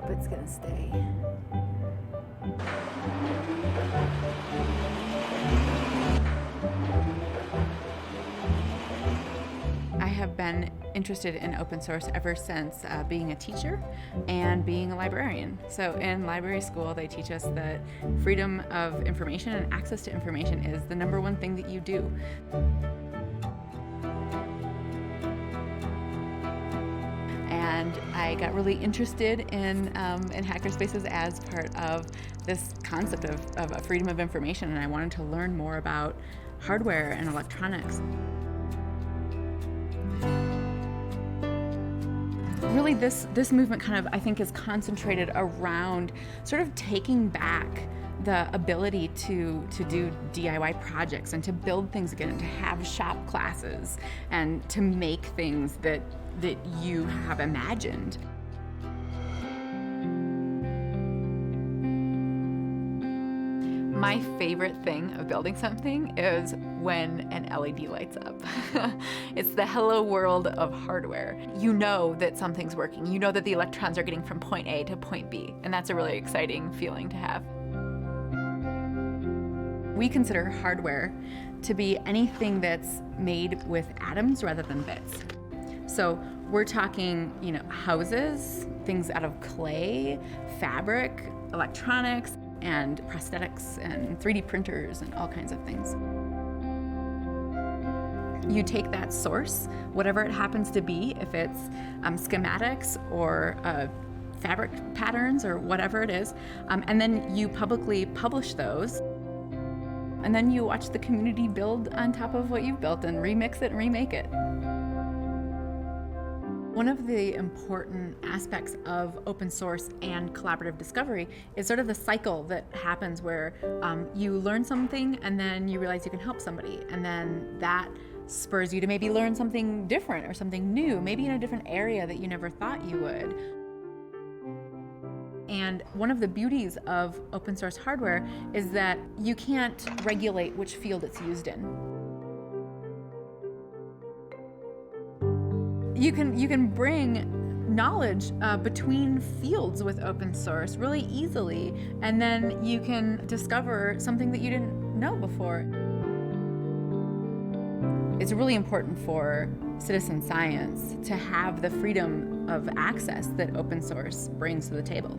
hope it's gonna stay. I have been interested in open source ever since being a teacher and being a librarian. So in library school, they teach us that freedom of information and access to information is the number one thing that you do. And I got really interested in hackerspaces as part of this concept of freedom of information, and I wanted to learn more about hardware and electronics. Really, this movement kind of, I think, is concentrated around sort of taking back the ability to do DIY projects and to build things again and to have shop classes and to make things that you have imagined. My favorite thing of building something is when an LED lights up. It's the hello world of hardware. You know that something's working. You know that the electrons are getting from point A to point B, and that's a really exciting feeling to have. We consider hardware to be anything that's made with atoms rather than bits. So we're talking, houses, things out of clay, fabric, electronics, and prosthetics and 3D printers and all kinds of things. You take that source, whatever it happens to be, if it's schematics or fabric patterns or whatever it is, and then you publicly publish those. And then you watch the community build on top of what you've built and remix it and remake it. One of the important aspects of open source and collaborative discovery is sort of the cycle that happens where you learn something and then you realize you can help somebody, and then that spurs you to maybe learn something different or something new, maybe in a different area that you never thought you would. And one of the beauties of open source hardware is that you can't regulate which field it's used in. You can bring knowledge between fields with open source really easily, and then you can discover something that you didn't know before. It's really important for citizen science to have the freedom of access that open source brings to the table.